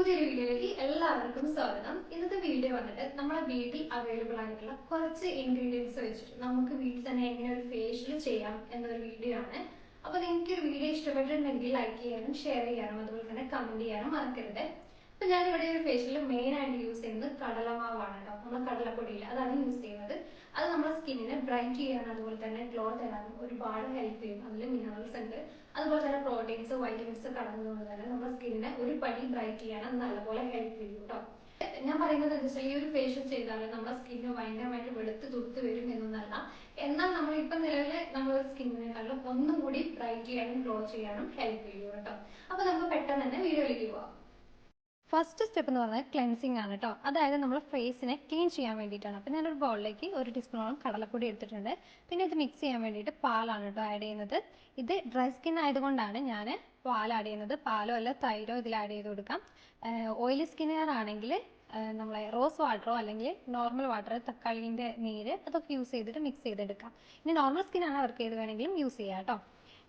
പുതിയൊരു വീഡിയോയിലേക്ക് എല്ലാവർക്കും സ്വാഗതം. ഇന്നത്തെ വീഡിയോ വന്നിട്ട് നമ്മുടെ വീട്ടിൽ അവൈലബിൾ ആയിട്ടുള്ള കുറച്ച് ഇൻഗ്രീഡിയൻസ് വെച്ചിട്ട് നമുക്ക് വീട്ടിൽ തന്നെ എങ്ങനെ ഒരു ഫേഷ്യൽ ചെയ്യാം എന്നൊരു വീഡിയോ ആണ്. അപ്പോൾ നിങ്ങൾക്ക് ഒരു വീഡിയോ ഇഷ്ടപ്പെട്ടിട്ടുണ്ടെങ്കിൽ ലൈക്ക് ചെയ്യാനും ഷെയർ ചെയ്യാനും അതുപോലെ തന്നെ കമന്റ് ചെയ്യാനും മറക്കരുത്. അപ്പോൾ ഞാനിവിടെ ഒരു ഫേഷ്യൽ മെയിൻ ആയിട്ട് യൂസ് ചെയ്യുന്നത് കടലമാവാണ് കേട്ടോ. നമ്മൾ കടലപ്പൊടിയിൽ അതാണ് യൂസ് ചെയ്യുന്നത്. അത് നമ്മുടെ സ്കിന്നിനെ ബ്രൈറ്റ് ചെയ്യാനും അതുപോലെ തന്നെ ഗ്ലോ തരാനും ഒരുപാട് ഹെൽപ്പ് ചെയ്യും. അതിൽ മിനറൽസ് ഉണ്ട്, അതുപോലെ തന്നെ പ്രോട്ടീൻസ് വൈറ്റമിൻസ് കടന്നതുകൊണ്ട് തന്നെ നമ്മുടെ സ്കിന്നിനെ ഒരു പടി ബ്രൈറ്റ് ചെയ്യാനും നല്ലപോലെ ഹെൽപ്പ് ചെയ്യും കേട്ടോ. ഞാൻ പറയുന്നത് എന്താ വെച്ചാൽ ഈ ഒരു ഫേഷ്യൽ ചെയ്താൽ നമ്മുടെ സ്കിന്ന് ഭയങ്കരമായിട്ട് വെളുത്ത് തുടുത്ത് വരും എന്നൊന്നല്ല. എന്നാൽ നമ്മൾ ഇപ്പം നിലവിൽ നമ്മുടെ സ്കിന്നിനെക്കാളും ഒന്നും കൂടി ബ്രൈറ്റ് ചെയ്യാനും ഗ്ലോ ചെയ്യാനും ഹെൽപ്പ് ചെയ്യും കേട്ടോ. അപ്പൊ നമുക്ക് പെട്ടെന്ന് തന്നെ വീഡിയോയിലേക്ക് പോവാം. ഫസ്റ്റ് സ്റ്റെപ്പ് എന്ന് പറഞ്ഞാൽ ക്ലെൻസിങ് ആണ് കേട്ടോ. അതായത് നമ്മൾ ഫേസിനെ ക്ലീൻ ചെയ്യാൻ വേണ്ടിയിട്ടാണ്. അപ്പോൾ ഞാനൊരു ബൗളിലേക്ക് 1 ടീസ്പൂണോളം കടലപ്പൊടി എടുത്തിട്ടുണ്ട്. പിന്നെ ഇത് മിക്സ് ചെയ്യാൻ വേണ്ടിയിട്ട് പാലാണ് കേട്ടോ ആഡ് ചെയ്യുന്നത്. ഇത് ഡ്രൈ സ്കിൻ ആയതുകൊണ്ടാണ് ഞാൻ പാൽ ആഡ് ചെയ്യുന്നത്. പാലോ അല്ല തൈരോ ഇതിൽ ആഡ് ചെയ്ത് കൊടുക്കാം. ഓയിലി സ്കിന്നുകാരാണെങ്കിൽ നമ്മളെ റോസ് വാട്ടറോ അല്ലെങ്കിൽ നോർമൽ വാട്ടർ, തക്കാളിൻ്റെ നീര് അതൊക്കെ യൂസ് ചെയ്തിട്ട് മിക്സ് ചെയ്തെടുക്കാം. ഇനി നോർമൽ സ്കിന്നാണ് അവർക്ക് ഏത് വേണമെങ്കിലും യൂസ് ചെയ്യാം കേട്ടോ.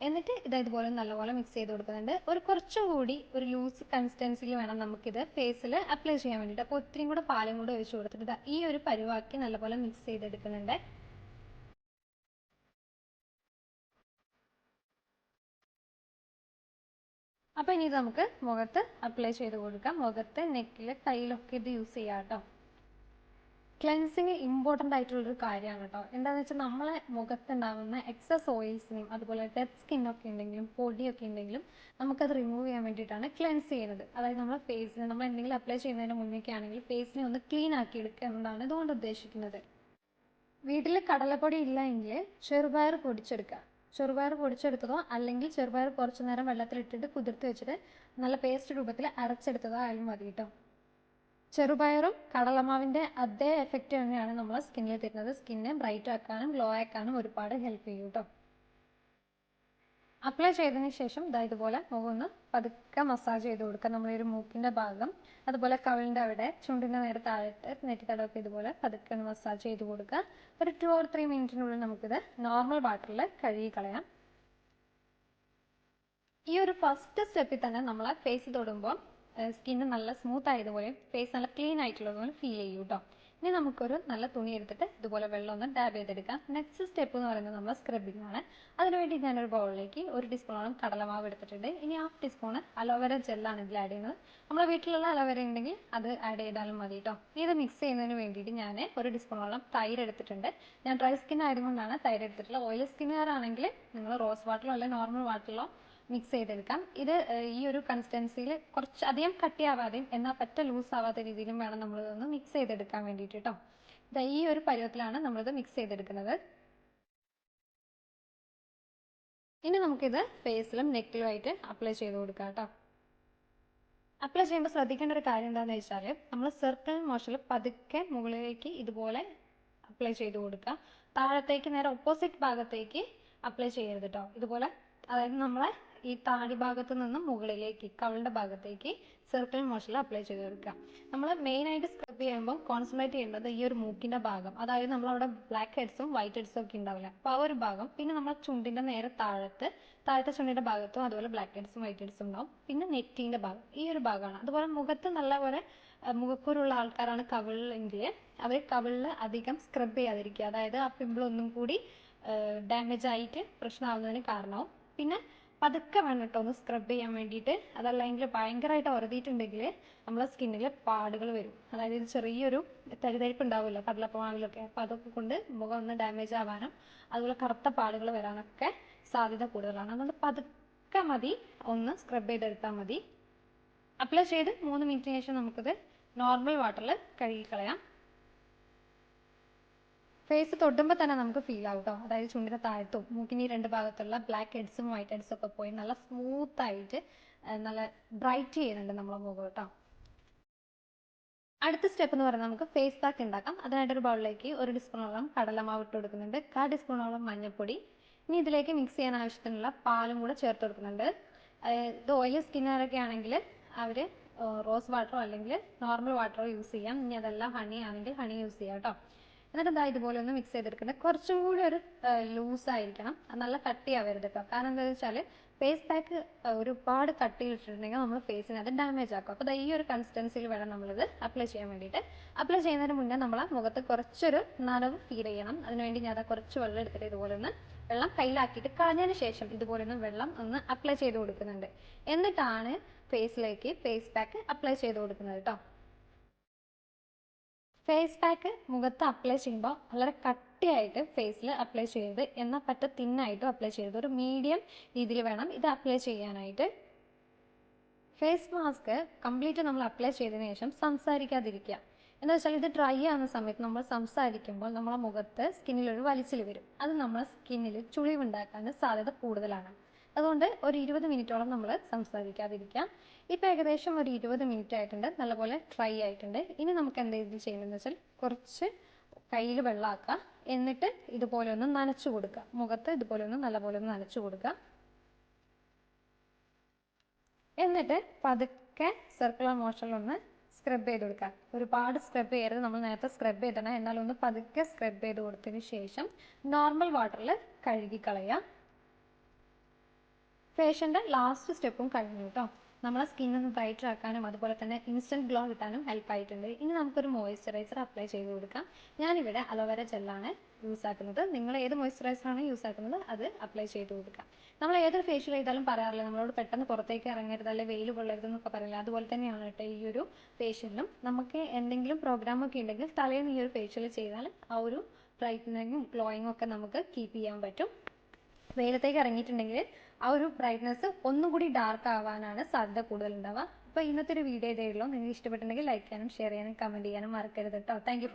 എന്നിട്ട് ഇതുപോലെ നല്ലപോലെ മിക്സ് ചെയ്ത് കൊടുക്കുന്നുണ്ട്. കുറച്ചും കൂടി ഒരു ലൂസ് കൺസിസ്റ്റൻസിയിൽ വേണം നമുക്കിത് ഫേസിൽ അപ്ലൈ ചെയ്യാൻ വേണ്ടിയിട്ട്. അപ്പോൾ ഒത്തിരിയും കൂടെ പാലും കൂടെ ഒഴിച്ച് കൊടുത്തിട്ട് ഈ ഒരു പരുവാക്കി നല്ലപോലെ മിക്സ് ചെയ്തെടുക്കുന്നുണ്ട്. അപ്പോൾ ഇനി ഇത് നമുക്ക് മുഖത്ത് അപ്ലൈ ചെയ്ത് കൊടുക്കാം. മുഖത്ത്, നെക്കിൽ, കയ്യിലൊക്കെ ഇത് യൂസ് ചെയ്യാം കേട്ടോ. ക്ലെൻസിങ് ഇമ്പോർട്ടൻ്റ് ആയിട്ടുള്ളൊരു കാര്യമാണ് കേട്ടോ. എന്താണെന്ന് വെച്ചാൽ നമ്മളെ മുഖത്തുണ്ടാകുന്ന എക്സസ് ഓയിൽസിനും അതുപോലെ ഡെഡ് സ്കിന്നൊക്കെ ഉണ്ടെങ്കിലും പൊടിയൊക്കെ ഉണ്ടെങ്കിലും നമുക്കത് റിമൂവ് ചെയ്യാൻ വേണ്ടിയിട്ടാണ് ക്ലെൻസ് ചെയ്യുന്നത്. അതായത് നമ്മുടെ ഫേസിന് നമ്മൾ എന്തെങ്കിലും അപ്ലൈ ചെയ്യുന്നതിന് മുന്നേക്ക് ആണെങ്കിൽ ഫേസിനെ ഒന്ന് ക്ലീൻ ആക്കി എടുക്കുക എന്നതാണ് ഇതുകൊണ്ട് ഉദ്ദേശിക്കുന്നത്. വീട്ടിൽ കടലപ്പൊടി ഇല്ല എങ്കിൽ ചെറുപയർ പൊടിച്ചെടുക്കുക. ചെറുപയർ പൊടിച്ചെടുത്തതോ അല്ലെങ്കിൽ ചെറുപയർ കുറച്ച് നേരം വെള്ളത്തിലിട്ടിട്ട് കുതിർത്ത് വെച്ചിട്ട് നല്ല പേസ്റ്റ് രൂപത്തിൽ അരച്ചെടുത്തതോ ആയാലും മതി കേട്ടോ. ചെറുപയറും കടലമാവിൻ്റെ അതേ എഫക്റ്റ് തന്നെയാണ് നമ്മളെ സ്കിന്നിൽ തരുന്നത്. സ്കിന്നെ ബ്രൈറ്റ് ആക്കാനും ഗ്ലോ ആക്കാനും ഒരുപാട് ഹെൽപ്പ് ചെയ്യും കേട്ടോ. അപ്ലൈ ചെയ്തതിന് ശേഷം ഇതുപോലെ മുഖം ഒന്ന് പതുക്കെ മസാജ് ചെയ്ത് കൊടുക്കുക. നമ്മളൊരു മൂക്കിൻ്റെ ഭാഗം, അതുപോലെ കവിളിൻ്റെ അവിടെ, ചുണ്ടിൻ്റെ നേരെ താഴത്ത്, നെറ്റിത്തടമൊക്കെ ഇതുപോലെ പതുക്കെ ഒന്ന് മസാജ് ചെയ്ത് കൊടുക്കുക. ഒരു 2 or 3 മിനിറ്റിനുള്ളിൽ നമുക്കിത് നോർമൽ വാട്ടറിൽ കഴുകി കളയാം. ഈ ഒരു ഫസ്റ്റ് സ്റ്റെപ്പിൽ തന്നെ നമ്മളെ ഫേസ് തൊടുമ്പോൾ സ്കിന്ന് നല്ല സ്മൂത്ത് ആയതുപോലെ ഫേസ് നല്ല ക്ലീൻ ആയിട്ടുള്ളതുപോലെ ഫീൽ ചെയ്യും കേട്ടോ. ഇനി നമുക്കൊരു നല്ല തുണി എടുത്തിട്ട് ഇതുപോലെ വെള്ളം ഒന്ന് ഡാബ് ചെയ്തെടുക്കാം. നെക്സ്റ്റ് സ്റ്റെപ്പ് എന്ന് പറയുന്നത് നമ്മൾ സ്ക്രബിംഗ് ആണ്. അതിനുവേണ്ടി ഞാനൊരു ബൗളിലേക്ക് 1 ടീസ്പൂണോളം കടലമാവ് എടുത്തിട്ടുണ്ട്. ഇനി 1/2 ടീസ്പൂൺ അലോവേര ജെല്ലാണ് ഇതിൽ ആഡ് ചെയ്യുന്നത്. നമ്മുടെ വീട്ടിലുള്ള അലോവേര ഉണ്ടെങ്കിൽ അത് ആഡ് ചെയ്താലും മതി കേട്ടോ. ഇത് മിക്സ് ചെയ്യുന്നതിന് വേണ്ടിയിട്ട് ഞാൻ 1 ടീസ്പൂണോളം തൈര് എടുത്തിട്ടുണ്ട്. ഞാൻ ഡ്രൈ സ്കിൻ ആയതുകൊണ്ടാണ് തൈര് എടുത്തിട്ടുള്ളത്. ഓയിലി സ്കിന്നുകാരാണെങ്കിൽ നിങ്ങൾ റോസ് വാട്ടറിലോ അല്ലെങ്കിൽ നോർമൽ വാട്ടറിലോ മിക്സ് ചെയ്തെടുക്കാം. ഇത് ഈ ഒരു കൺസിസ്റ്റൻസിയിൽ കുറച്ച് അധികം കട്ടിയാവാതെയും എന്നാൽ പറ്റ ലൂസ് ആവാത്ത രീതിയിലും വേണം നമ്മളിതൊന്ന് മിക്സ് ചെയ്തെടുക്കാൻ വേണ്ടിയിട്ട് കേട്ടോ. ഈ ഒരു പരുവത്തിലാണ് നമ്മളിത് മിക്സ് ചെയ്തെടുക്കുന്നത്. ഇനി നമുക്കിത് ഫേസിലും നെക്കിലുമായിട്ട് അപ്ലൈ ചെയ്ത് കൊടുക്കാം കേട്ടോ. അപ്ലൈ ചെയ്യുമ്പോൾ ശ്രദ്ധിക്കേണ്ട ഒരു കാര്യം എന്താണെന്ന് വെച്ചാൽ നമ്മൾ സർക്കിൾ മോഷനിൽ പതുക്കെ മുകളിലേക്ക് ഇതുപോലെ അപ്ലൈ ചെയ്ത് കൊടുക്കുക. താഴത്തേക്ക് നേരെ ഓപ്പോസിറ്റ് ഭാഗത്തേക്ക് അപ്ലൈ ചെയ്യരുത് കേട്ടോ. ഇതുപോലെ അതായത് നമ്മളെ ഈ താടി ഭാഗത്ത് നിന്നും മുകളിലേക്ക് കവിളിൻ്റെ ഭാഗത്തേക്ക് സർക്കിൾ മോഷനിൽ അപ്ലൈ ചെയ്ത് കൊടുക്കുക. നമ്മൾ മെയിനായിട്ട് സ്ക്രബ് ചെയ്യുമ്പോൾ കോൺസെൻട്രേറ്റ് ചെയ്യേണ്ടത് ഈ ഒരു മൂക്കിൻ്റെ ഭാഗം, അതായത് നമ്മളവിടെ ബ്ലാക്ക് ഹെഡ്സും വൈറ്റ് ഹെഡ്സും ഒക്കെ ഉണ്ടാവില്ല. അപ്പോൾ ആ ഒരു ഭാഗം, പിന്നെ നമ്മൾ ചുണ്ടിൻ്റെ നേരെ താഴത്തെ ചുണ്ടിൻ്റെ ഭാഗത്തും അതുപോലെ ബ്ലാക്ക് ഹെഡ്സും വൈറ്റ് ഹെഡ്സും ഉണ്ടാവും. പിന്നെ നെറ്റിൻ്റെ ഭാഗം, ഈ ഒരു ഭാഗമാണ്. അതുപോലെ മുഖത്ത് നല്ലപോലെ മുഖക്കുരുള്ള ആൾക്കാരാണ് കവിളിലെങ്കിൽ അവർ കവിളിൽ അധികം സ്ക്രബ് ചെയ്യാതിരിക്കുക. അതായത് ആ പിമ്പിൾ ഒന്നും കൂടി ഡാമേജ് ആയിട്ട് പ്രശ്നമാകുന്നതിന് കാരണമാവും. പിന്നെ പതുക്കെ വേണം കേട്ടോ ഒന്ന് സ്ക്രബ് ചെയ്യാൻ വേണ്ടിയിട്ട്. അതല്ലെങ്കിൽ ഭയങ്കരമായിട്ട് ഉറതിയിട്ടുണ്ടെങ്കിൽ നമ്മളെ സ്കിന്നിൽ പാടുകൾ വരും. അതായത് ഇത് ചെറിയൊരു തരിതരിപ്പ് ഉണ്ടാവില്ല കടലമാവിലൊക്കെ. അപ്പോൾ അതൊക്കെ കൊണ്ട് മുഖം ഒന്ന് ഡാമേജ് ആവാനും അതുപോലെ കറുത്ത പാടുകൾ വരാനൊക്കെ സാധ്യത കൂടുതലാണ്. അതുകൊണ്ട് പതുക്കെ മതി ഒന്ന് സ്ക്രബ് ചെയ്തെടുത്താൽ മതി. അപ്ലൈ ചെയ്ത് 3 മിനിറ്റിന് ശേഷം നമുക്കിത് നോർമൽ വാട്ടറിൽ കഴുകിക്കളയാം. ഫേസ് തൊടുമ്പോൾ തന്നെ നമുക്ക് ഫീൽ ആവും കേട്ടോ. അതായത് ചുണ്ടിൻ്റെ താഴത്തും മൂക്കിന് 2 ഭാഗത്തുള്ള ബ്ലാക്ക് ഹെഡ്സും വൈറ്റ് ഹെഡ്സും ഒക്കെ പോയി നല്ല സ്മൂത്തായിട്ട് നല്ല ബ്രൈറ്റ് ചെയ്യുന്നുണ്ട് നമ്മളെ മുഖം കേട്ടോ. അടുത്ത സ്റ്റെപ്പ് എന്ന് പറയുന്നത് നമുക്ക് ഫേസ് പാക്ക് ഉണ്ടാക്കാം. അതിനായിട്ടൊരു ബൗളിലേക്ക് 1 ടീസ്പൂണോളം കടലമാവ് ഇട്ട് കൊടുക്കുന്നുണ്ട്, 1/4 ടീസ്പൂണോളം മഞ്ഞൾപ്പൊടി. ഇനി ഇതിലേക്ക് മിക്സ് ചെയ്യാൻ ആവശ്യത്തിനുള്ള പാലും കൂടെ ചേർത്ത് കൊടുക്കുന്നുണ്ട്. ഇത് ഓയിലി സ്കിന്നുകാരൊക്കെ ആണെങ്കിൽ അവർ റോസ് വാട്ടറോ അല്ലെങ്കിൽ നോർമൽ വാട്ടറോ യൂസ് ചെയ്യാം. ഇനി അതെല്ലാം ഹണി ആണെങ്കിൽ ഹണി യൂസ് ചെയ്യാം കേട്ടോ. എന്നിട്ട് ഇതുപോലെ ഒന്ന് മിക്സ് ചെയ്തെടുക്കുന്നത്. കുറച്ചും കൂടി ഒരു ലൂസായിരിക്കണം, നല്ല കട്ടിയാവരുത് കേട്ടോ. കാരണം എന്താണെന്ന് വെച്ചാൽ ഫേസ് പാക്ക് ഒരുപാട് കട്ടിയിട്ടിട്ടുണ്ടെങ്കിൽ നമ്മൾ ഫേസിന് അത് ഡാമേജ് ആക്കും. അപ്പോൾ ഈ ഒരു കൺസിസ്റ്റൻസിയിൽ വേണം നമ്മളിത് അപ്ലൈ ചെയ്യാൻ വേണ്ടിയിട്ട്. അപ്ലൈ ചെയ്യുന്നതിന് മുന്നേ നമ്മൾ മുഖത്ത് കുറച്ചൊരു നനവ് ഫീൽ ചെയ്യണം. അതിനുവേണ്ടി ഞാൻ കുറച്ച് വെള്ളം എടുത്തിട്ട് ഇതുപോലെ ഒന്ന് വെള്ളം കയ്യിലാക്കിയിട്ട് കളഞ്ഞതിന് ശേഷം ഇതുപോലെ ഒന്ന് വെള്ളം ഒന്ന് അപ്ലൈ ചെയ്ത് കൊടുക്കുന്നുണ്ട്. എന്നിട്ടാണ് ഫേസിലേക്ക് ഫേസ് പാക്ക് അപ്ലൈ ചെയ്ത് കൊടുക്കുന്നത് കേട്ടോ. ഫേസ് പാക്ക് മുഖത്ത് അപ്ലൈ ചെയ്യുമ്പോൾ വളരെ കട്ടിയായിട്ട് ഫേസിൽ അപ്ലൈ ചെയ്യരുത്, എന്നാൽ പറ്റ തിന്നായിട്ടും അപ്ലൈ ചെയ്യരുത്. ഒരു മീഡിയം രീതിയിൽ വേണം ഇത് അപ്ലൈ ചെയ്യാനായിട്ട്. ഫേസ് മാസ്ക് കംപ്ലീറ്റ് നമ്മൾ അപ്ലൈ ചെയ്തതിന് ശേഷം സംസാരിക്കാതിരിക്കുക. എന്താ വെച്ചാൽ ഇത് ഡ്രൈ ആവുന്ന സമയത്ത് നമ്മൾ സംസാരിക്കുമ്പോൾ നമ്മളെ മുഖത്ത് സ്കിന്നിലൊരു വലിച്ചിൽ വരും. അത് നമ്മളെ സ്കിന്നിൽ ചുളിവുണ്ടാക്കാൻ സാധ്യത കൂടുതലാണ്. അതുകൊണ്ട് ഒരു 20 മിനിറ്റോളം നമ്മൾ സംസാരിക്കാതിരിക്കാം. ഇപ്പോൾ ഏകദേശം ഒരു 20 മിനിറ്റ് ആയിട്ടുണ്ട്, നല്ലപോലെ ഡ്രൈ ആയിട്ടുണ്ട്. ഇനി നമുക്ക് എന്ത് ചെയ്യണമെന്ന് വെച്ചാൽ കുറച്ച് കയ്യിൽ വെള്ളമാക്കുക, എന്നിട്ട് ഇതുപോലെ ഒന്ന് നനച്ചു കൊടുക്കുക. മുഖത്ത് ഇതുപോലെ ഒന്ന് നല്ലപോലെ ഒന്ന് നനച്ചു കൊടുക്കുക. എന്നിട്ട് പതുക്കെ സർക്കുലർ മോഷനിലൊന്ന് സ്ക്രബ് ചെയ്ത് കൊടുക്കുക. ഒരുപാട് സ്ക്രബ് ചെയ്യരുത്, നമ്മൾ നേരത്തെ സ്ക്രബ് ചെയ്തണം. എന്നാലൊന്ന് പതുക്കെ സ്ക്രബ് ചെയ്ത് കൊടുത്തതിന് ശേഷം നോർമൽ വാട്ടറിൽ കഴുകിക്കളയുക. ഫേഷ്യലിൻ്റെ ലാസ്റ്റ് സ്റ്റെപ്പും കഴിഞ്ഞു കേട്ടോ. നമ്മളെ സ്കിന്നൊന്ന് ബ്രൈറ്റർ ആക്കാനും അതുപോലെ തന്നെ ഇൻസ്റ്റൻറ്റ് ഗ്ലോ കിട്ടാനും ഹെൽപ്പ് ആയിട്ടുണ്ട്. ഇനി നമുക്കൊരു മോയ്സ്ചറൈസർ അപ്ലൈ ചെയ്ത് കൊടുക്കാം. ഞാനിവിടെ അലോവേര ജെല്ലാണ് യൂസ് ആക്കുന്നത്. നിങ്ങൾ ഏത് മോയ്സ്ചറൈസറാണ് യൂസ് ആക്കുന്നത് അത് അപ്ലൈ ചെയ്ത് കൊടുക്കാം. നമ്മൾ ഏതൊരു ഫേഷ്യൽ ചെയ്താലും പറയാറില്ല നമ്മളോട് പെട്ടെന്ന് പുറത്തേക്ക് ഇറങ്ങരുത്, അല്ലെങ്കിൽ വെയിൽ കൊള്ളരുത് എന്നൊക്കെ പറയില്ല. അതുപോലെ തന്നെയാണ് കേട്ടോ ഈ ഒരു ഫേഷ്യലിനും. നമുക്ക് എന്തെങ്കിലും പ്രോഗ്രാമൊക്കെ ഉണ്ടെങ്കിൽ തലേന്ന് ഈ ഒരു ഫേഷ്യൽ ചെയ്താൽ ആ ഒരു ബ്രൈറ്റനിങ്ങും ഗ്ലോയിങ്ങും ഒക്കെ നമുക്ക് കീപ്പ് ചെയ്യാൻ പറ്റും. വെയിലത്തേക്ക് ഇറങ്ങിയിട്ടുണ്ടെങ്കിൽ ആ ഒരു ബ്രൈറ്റ്നസ് ഒന്നും കൂടി ഡാർക്ക് ആവാനാണ് സാധ്യത കൂടുതലുണ്ടാവുക. അപ്പോൾ ഇന്നത്തെ ഒരു വീഡിയോ ഇതേ ഉള്ളൂ. നിങ്ങൾക്ക് ഇഷ്ടപ്പെട്ടിട്ടുണ്ടെങ്കിൽ ലൈക്ക് ചെയ്യാനും ഷെയർ ചെയ്യാനും കമൻറ്റ് ചെയ്യാനും മറക്കരുത് കേട്ടോ. Thank you.